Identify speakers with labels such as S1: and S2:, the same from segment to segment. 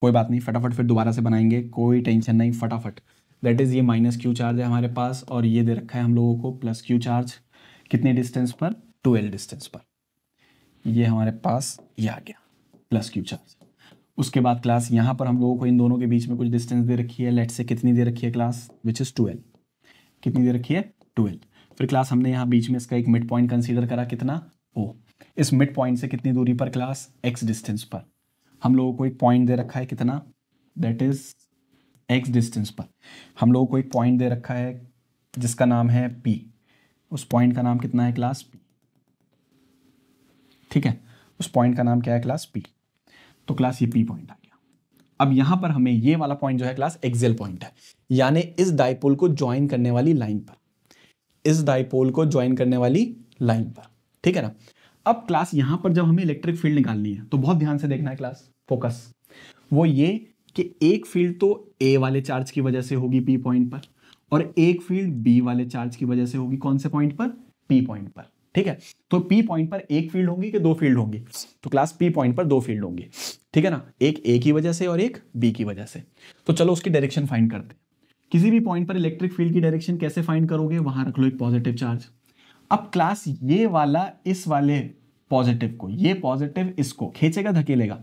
S1: कोई बात नहीं, फटाफट फिर दोबारा से बनाएंगे, कोई टेंशन नहीं, फटाफट। दैट इज़ ये माइनस क्यू चार्ज है हमारे पास, और ये दे रखा है हम लोगों को प्लस क्यू चार्ज। कितने डिस्टेंस पर? 2L डिस्टेंस पर। ये हमारे पास ये आ गया प्लस क्यू चार्ज। उसके बाद क्लास यहाँ पर हम लोगों को इन दोनों के बीच में कुछ डिस्टेंस दे रखी है, लेट से कितनी दे रखी है क्लास, विच इज़ 2L। कितनी दे रखी है? 2L। फिर क्लास हमने यहाँ बीच में इसका एक मिड पॉइंट कंसीडर करा, कितना? O। इस मिड पॉइंट से कितनी दूरी पर क्लास? x डिस्टेंस पर। हम लोगों को एक पॉइंट दे रखा है, कितना? दैट इज x डिस्टेंस पर हम लोगों को एक पॉइंट दे रखा है जिसका नाम है P। उस पॉइंट का नाम कितना है क्लास? P। ठीक है, उस पॉइंट का नाम क्या है क्लास? P। तो क्लास ये P पॉइंट आ गया। अब यहां पर हमें ये वाला पॉइंट जो है क्लास एक्सियल पॉइंट है, यानी इस डाइपोल को ज्वाइन करने वाली लाइन पर, इस डाइपोल को ज्वाइन करने वाली लाइन पर, ठीक है ना। अब क्लास यहां पर जब हमें इलेक्ट्रिक फील्ड निकालनी है तो बहुत ध्यान से देखना है क्लास, फोकस। वो ये कि एक फील्ड तो A वाले चार्ज की वजह से होगी P पॉइंट पर, और एक फील्ड B वाले चार्ज की वजह से होगी कौन से पॉइंट पर? P पॉइंट पर, ठीक है। तो P पॉइंट पर एक फील्ड होगी कि दो फील्ड होंगी? तो क्लास P पॉइंट पर दो फील्ड होंगी, ठीक है ना, एक A की वजह से और एक B की वजह से। तो चलो उसकी डायरेक्शन फाइंड करते हैं। किसी भी पॉइंट पर इलेक्ट्रिक फील्ड की डायरेक्शन कैसे फाइंड करोगे? वहां रख लो एक पॉजिटिव चार्ज। अब क्लास ये वाला इस वाले पॉजिटिव को, ये पॉजिटिव इसको खींचेगा धकेलेगा?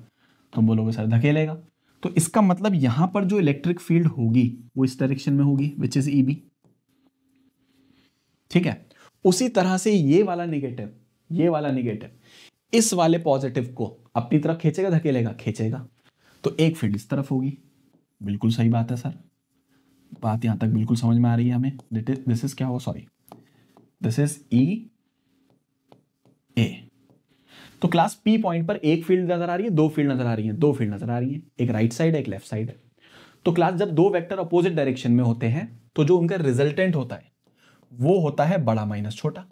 S1: तुम बोलोगे सर धकेलेगा। तो इसका मतलब यहां पर जो इलेक्ट्रिक फील्ड होगी वो इस डायरेक्शन में होगी, विच इज EB, ठीक है। उसी तरह से ये वाला नेगेटिव, ये वाला नेगेटिव इस वाले पॉजिटिव को अपनी तरफ खींचेगा धकेलेगा? खींचेगा। तो एक फील्ड इस तरफ होगी। बिल्कुल सही बात है सर, बात यहां तक बिल्कुल समझ में आ रही है हमें। दिस इज क्या हुआ, सॉरी, दिस इज EA। तो क्लास P पॉइंट पर एक फील्ड नजर आ रही है, दो फील्ड नजर आ रही है? दो फील्ड नजर आ रही है, एक राइट साइड है एक लेफ्ट साइड है। तो क्लास जब दो वेक्टर अपोजिट डायरेक्शन में होते हैं तो जो उनका रिजल्टेंट होता है वो होता है बड़ा माइनस छोटा,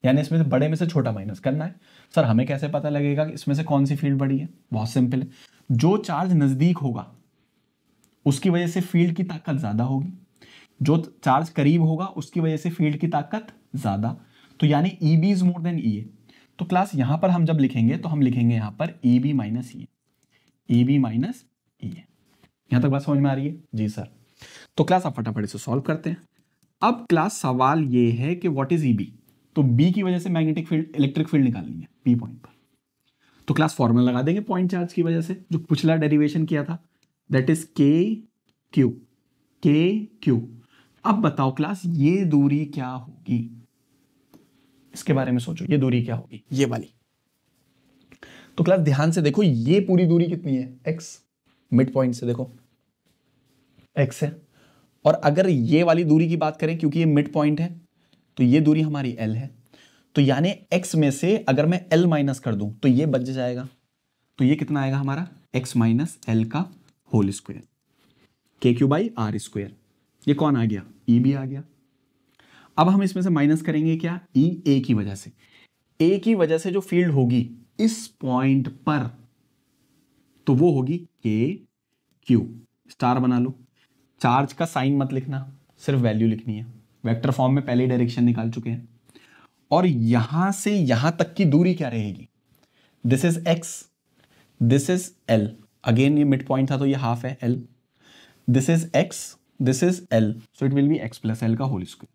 S1: यानी इसमें से बड़े में से छोटा माइनस करना है। सर हमें कैसे पता लगेगा कि इसमें से कौन सी फील्ड बड़ी है? बहुत सिंपल है, जो चार्ज नजदीक होगा उसकी वजह से फील्ड की ताकत ज्यादा होगी, जो चार्ज करीब होगा उसकी वजह से फील्ड की ताकत ज्यादा। तो यानी EB is more than EA। तो क्लास यहां पर हम जब लिखेंगे तो हम लिखेंगे यहां पर EB minus EA, EB minus EA। यहां तक बात समझ में आ रही है? जी सर। तो क्लास आप फटाफट इसे सॉल्व करते हैं। अब क्लास सवाल ये है कि व्हाट इज EB। तो B की वजह से मैग्नेटिक फील्ड, इलेक्ट्रिक फील्ड निकालनी है P पॉइंट पर। तो क्लास फॉर्मूला लगा देंगे पॉइंट चार्ज की वजह से, जो पिछला डेरिवेशन किया था, दैट इज KQ। अब बताओ क्लास ये दूरी क्या होगी? इसके बारे में सोचो, ये दूरी क्या होगी, ये वाली। तो क्लास ध्यान से देखो, ये पूरी दूरी कितनी है? X। मिड पॉइंट से देखो X है, और अगर ये वाली दूरी की बात करें, क्योंकि ये मिड पॉइंट है तो ये दूरी हमारी L है। तो यानी X में से अगर मैं L माइनस कर दूं तो ये बच जाएगा। तो ये कितना आएगा हमारा? X माइनस L का whole square, KQ by R square. ये कौन आ गया? EB आ गया। अब हम इसमें से माइनस करेंगे क्या? A की वजह से। A की वजह से जो फील्ड होगी इस पॉइंट पर तो वो होगी KQ। स्टार बना लो। चार्ज का साइन मत लिखना, सिर्फ वैल्यू लिखनी है। वेक्टर फॉर्म में पहले डायरेक्शन निकाल चुके हैं। और यहां से यहां तक की दूरी क्या रहेगी? This is X, this is L। Again ये मिड पॉइंट था तो ये हाफ है L। This is X, this is L, so it will be X plus L का whole square,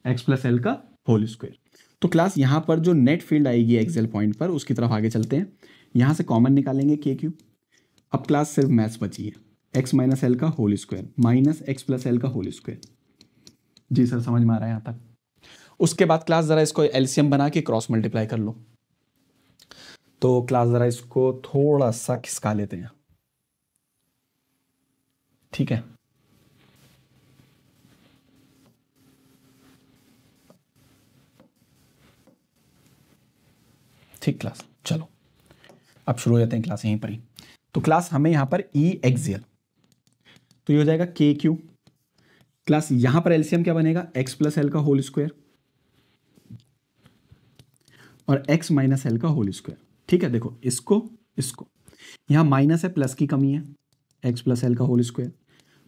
S1: X plus L का होल स्क्वायर। तो class यहां पर जो नेट फील्ड आएगी एक्सेल पॉइंट पर, उसकी तरफ आगे चलते हैं। यहां से कॉमन निकालेंगे KQ। अब क्लास सिर्फ मैथ्स बची है, X माइनस L का whole square minus X plus L का होल स्क्वायर। जी सर समझ में आ रहा है यहां तक? उसके बाद क्लास जरा इसको एलसीएम बना के क्रॉस मल्टीप्लाई कर लो। तो क्लास जरा इसको थोड़ा सा खिसका लेते हैं, ठीक है। ठीक क्लास, चलो अब शुरू हो जाते हैं क्लास यहीं पर ही। तो क्लास हमें यहां पर E एक्सियल, तो ये हो जाएगा KQ। क्लास यहां पर एलसीएम क्या बनेगा? X प्लस L का होल स्क्वायर और X माइनस L का होल स्क्वायर, ठीक है। देखो इसको यहां माइनस है, प्लस की कमी है, X प्लस L का होल स्क्वायर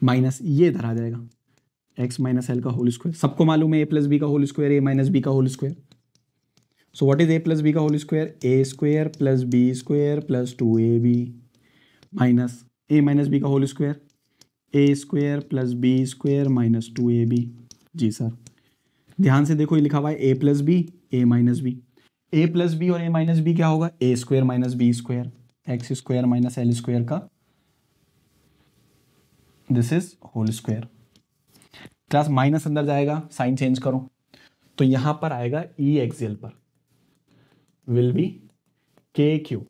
S1: माइनस ये इधर आ जाएगा X माइनस L का होल स्क्वायर। सबको मालूम है A प्लस B का whole square A minus B का whole square. So what is A plus B का whole square? A square plus B square plus 2AB minus A minus B का whole square, A square plus B square minus 2ab। जी sir, ध्यान से देखो, ये लिखा हुआ है A plus B A minus B. A plus B और ए माइनस बी क्या होगा? A square minus B square, X square minus L square का this is whole square. Class minus अंदर जाएगा, साइन चेंज करो, तो यहां पर आएगा ई एक्सियल पर will be K Q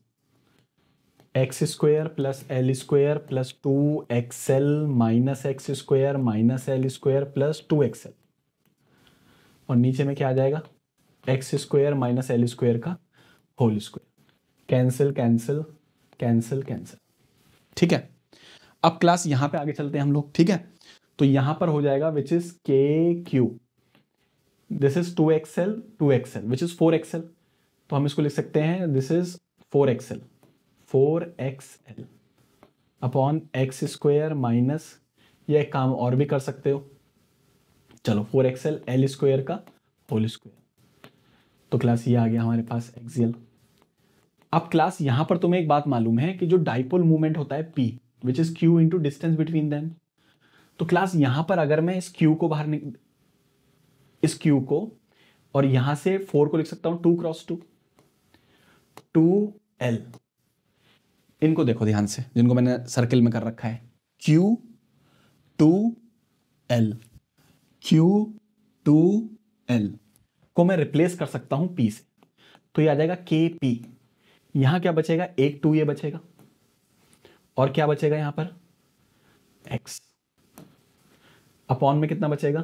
S1: X square plus L square plus 2xl minus X square minus L square plus 2xl, और नीचे में क्या आ जाएगा? X square minus L square का whole square. Cancel cancel cancel cancel. ठीक है, अब क्लास यहां पे आगे चलते हैं हम लोग। ठीक है, तो यहां पर हो जाएगा विच इज के Q, this is 2xl which is 4xl, तो हम इसको लिख सकते हैं this is 4xl upon x square minus, यह एक काम और भी कर सकते हो, चलो 4xl एल स्क्वायर का होल स्क्वायर। तो क्लास ये आ गया हमारे पास एक्सियल। अब क्लास यहां पर तुम्हें एक बात मालूम है कि जो डाइपोल मूवमेंट होता है P which is Q into distance between them, तो क्लास यहां पर अगर मैं इस Q को बाहर इस Q को और यहां से 4 को लिख सकता हूं 2 क्रॉस 2 2l। इनको देखो ध्यान से, जिनको मैंने सर्किल में कर रखा है, Q 2l को मैं रिप्लेस कर सकता हूं P से, तो ये आ जाएगा KP। यहां क्या बचेगा? एक 2 ये बचेगा, और क्या बचेगा यहां पर? X अपॉन में कितना बचेगा?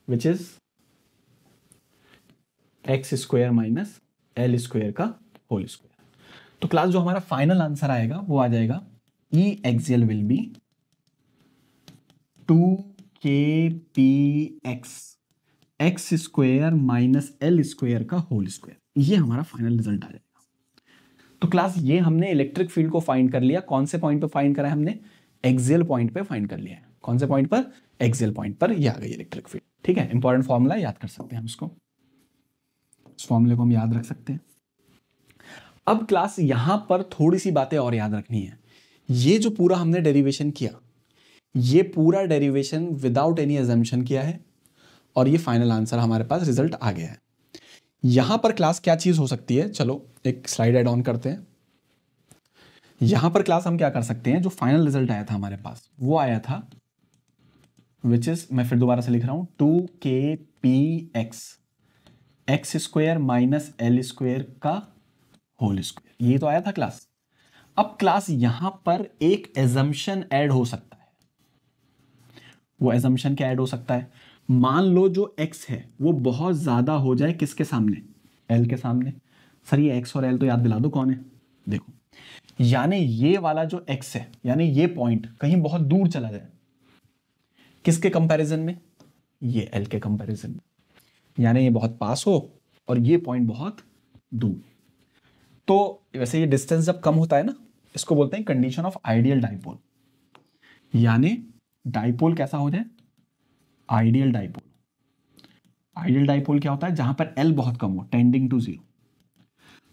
S1: Which is X square minus L square का होल स्क्वायर। तो क्लास जो हमारा फाइनल आंसर आएगा वो आ जाएगा E axial will be 2kpx X square minus L square का होल स्क्वायर। ये हमारा फाइनल रिजल्ट आ जाएगा। तो क्लास ये हमने इलेक्ट्रिक फील्ड को फाइंड कर लिया। कौन से पॉइंट पे फाइंड करा है हमने? एक्सियल पॉइंट पे फाइंड कर लिया है। कौन से पॉइंट पर? एक्सियल पॉइंट पर। ये आ गई इलेक्ट्रिक फील्ड। ठीक है, इंपॉर्टेंट फॉर्मूला याद कर सकते हैं हम इसको, इस फॉर्मूले को हम याद रख सकते हैं। अब क्लास यहां पर थोड़ी सी बातें और याद रखनी है। ये जो पूरा हमने डेरिवेशन किया, ये पूरा डेरिवेशन विदाउट एनी अजम्पशन किया है, और ये फाइनल आंसर हमारे पास रिजल्ट आ गया है। यहां पर क्लास क्या चीज हो सकती है? चलो एक स्लाइड ऐड ऑन करते हैं। यहां पर क्लास हम क्या कर सकते हैं, जो फाइनल रिजल्ट आया था हमारे पास वो आया था विच इज, मैं फिर दोबारा से लिख रहा हूं, 2kpx X square minus L square का होल स्क्वायर। ये तो आया था क्लास। अब क्लास यहां पर एक एजम्पशन ऐड हो सकता है। वो एजम्पशन क्या ऐड हो सकता है? मान लो जो x है वो बहुत ज्यादा हो जाए किसके सामने? l के सामने। सर ये x और l तो याद दिला दो कौन है? देखो, यानी ये वाला जो x है, यानी ये पॉइंट कहीं बहुत दूर चला जाए, किसके कंपैरिजन में? ये l के कंपैरिजन में। यानी ये बहुत पास हो और ये पॉइंट बहुत दूर। तो वैसे ये डिस्टेंस जब कम होता है ना, इसको बोलते हैं कंडीशन ऑफ आइडियल डाइपोल। यानी डाइपोल कैसा हो जाए? Ideal dipole. आइडियल डाइपोल क्या होता है? जहां पर L बहुत कम हो, टेंडिंग टू 0।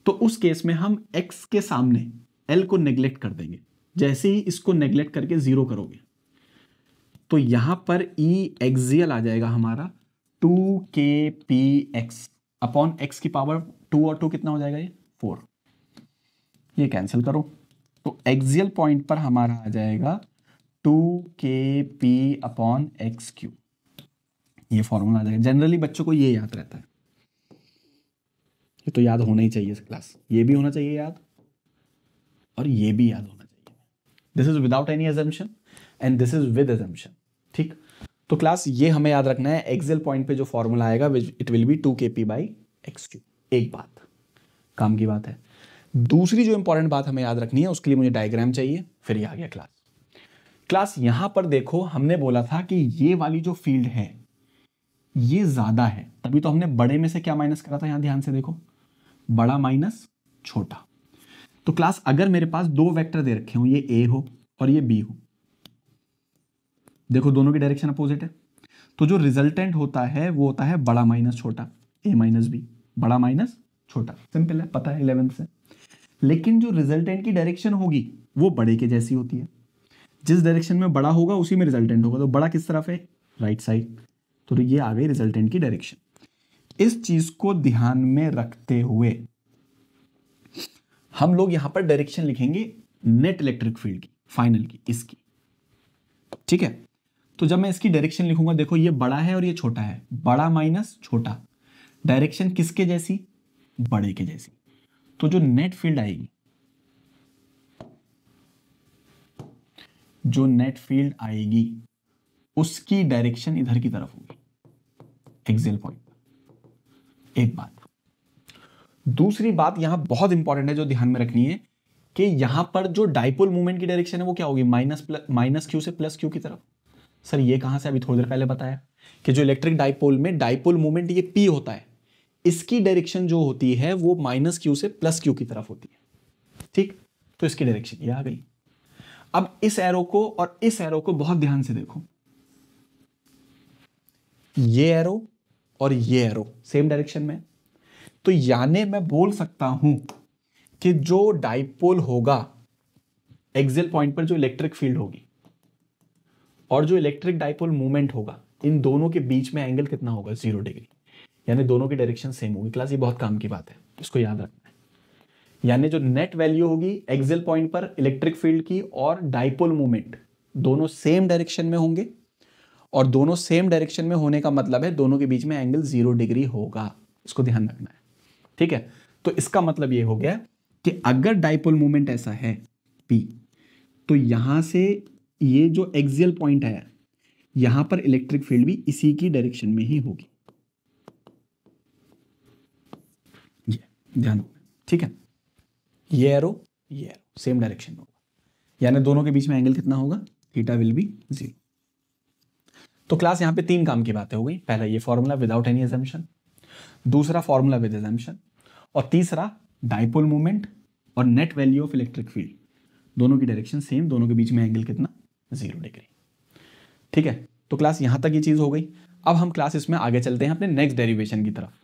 S1: तो उस केस में हम X के सामने L को नेग्लेक्ट कर देंगे। जैसे ही इसको नेग्लेक्ट करके 0 करोगे तो यहां पर E एक्सियल आ जाएगा हमारा 2kpx अपॉन x की पावर 2 और 2 कितना हो जाएगा? ये 4। ये कैंसिल करो तो एक्सियल पॉइंट पर हमारा आ जाएगा 2kp अपॉन एक्स क्यू। ये फॉर्मूला आ जाएगा। जनरली बच्चों को ये याद रहता है, ये तो याद होना ही चाहिए क्लास। ये भी होना चाहिए याद, और ये भी याद होना चाहिए। This is without any assumption and this is with assumption. ठीक, तो क्लास ये हमें याद रखना है, एक्सियल पॉइंट पे जो फॉर्मूला आएगा it will B 2kp by x Q. एक बात काम की बात है। दूसरी जो इंपॉर्टेंट बात हमें याद रखनी है, उसके लिए मुझे डायग्राम चाहिए। फिर ये आ गया क्लास यहां पर देखो, हमने बोला था कि ये वाली जो फील्ड है ये ज्यादा है, तभी तो हमने बड़े में से क्या माइनस करा था। यहां ध्यान से देखो, बड़ा माइनस छोटा। तो क्लास अगर मेरे पास दो वेक्टर दे रखे हो, ये ए हो और ये बी हो, देखो दोनों की डायरेक्शन अपोजिट है, तो जो रिजल्टेंट होता है वो होता है बड़ा माइनस छोटा, ए माइनस बी, बड़ा माइनस छोटा। सिंपल है, पता है 11th से। लेकिन जो रिजल्टेंट की डायरेक्शन होगी वो बड़े के जैसी होती है। जिस डायरेक्शन में बड़ा होगा उसी में रिजल्टेंट होगा, तो बड़ा किस तरफ है, राइट साइड, तो ये आ गई रिजल्टेंट की डायरेक्शन। इस चीज को ध्यान में रखते हुए हम लोग यहां पर डायरेक्शन लिखेंगे नेट इलेक्ट्रिक फील्ड की, फाइनल की, इसकी, ठीक है। तो जब मैं इसकी डायरेक्शन लिखूंगा, देखो ये बड़ा है और ये छोटा है, बड़ा माइनस छोटा, डायरेक्शन किसके जैसी, बड़े के जैसी। तो जो नेट फील्ड आएगी, जो नेट फील्ड आएगी उसकी डायरेक्शन इधर की तरफ होगी, एक्सियल पॉइंट। एक बात। दूसरी बात यहां बहुत इंपॉर्टेंट है जो ध्यान में रखनी है कि यहां पर जो डाइपोल मूवमेंट की डायरेक्शन है वो क्या होगी, माइनस क्यू से प्लस क्यू की तरफ। सर ये कहां से, अभी थोड़ी देर पहले बताया कि जो इलेक्ट्रिक डाइपोल में डाइपोल मूवमेंट ये पी होता है, इसकी डायरेक्शन जो होती है वो माइनस क्यू से प्लस क्यू की तरफ होती है, ठीक। तो इसकी डायरेक्शन ये आ गई। अब इस एरो को और इस एरो को बहुत ध्यान से देखो, ये एरो और ये एरो सेम डायरेक्शन में, तो यानी मैं बोल सकता हूं कि जो डाइपोल होगा एक्सियल पॉइंट पर, जो इलेक्ट्रिक फील्ड होगी और जो इलेक्ट्रिक डाइपोल मूवमेंट होगा, इन दोनों के बीच में एंगल कितना होगा, 0 डिग्री, यानी दोनों की डायरेक्शन सेम होगी। क्लास ये बहुत काम की बात है, इसको याद रखना है। यानी जो नेट वैल्यू होगी एक्सियल पॉइंट पर इलेक्ट्रिक फील्ड की और डाइपोल मूवमेंट, दोनों सेम डायरेक्शन में होंगे, और दोनों सेम डायरेक्शन में होने का मतलब है दोनों के बीच में एंगल 0 डिग्री होगा, इसको ध्यान रखना है, ठीक है। तो इसका मतलब ये हो गया कि अगर डाइपोल मूवमेंट ऐसा है P, तो यहां से ये जो एक्सियल पॉइंट है यहां पर इलेक्ट्रिक फील्ड भी इसी की डायरेक्शन में ही होगी, ये ध्यान रखना, ठीक है। ये एरो सेम डायरेक्शन में होगा, यानी दोनों के बीच में एंगल कितना होगा, थीटा विल बी 0। तो क्लास यहां पे 3 काम की बातें हो गई। पहला ये फॉर्मूला विदाउट एनी अजम्पशन, दूसरा फॉर्मूला विद अजम्पशन, और तीसरा डाइपोल मूवमेंट और net value of electric field, दोनों की डायरेक्शन सेम, दोनों के बीच में एंगल कितना, 0 डिग्री, ठीक है। तो क्लास यहां तक ये चीज हो गई। अब हम क्लास इसमें आगे चलते हैं अपने नेक्स्ट डेरिवेशन की तरफ।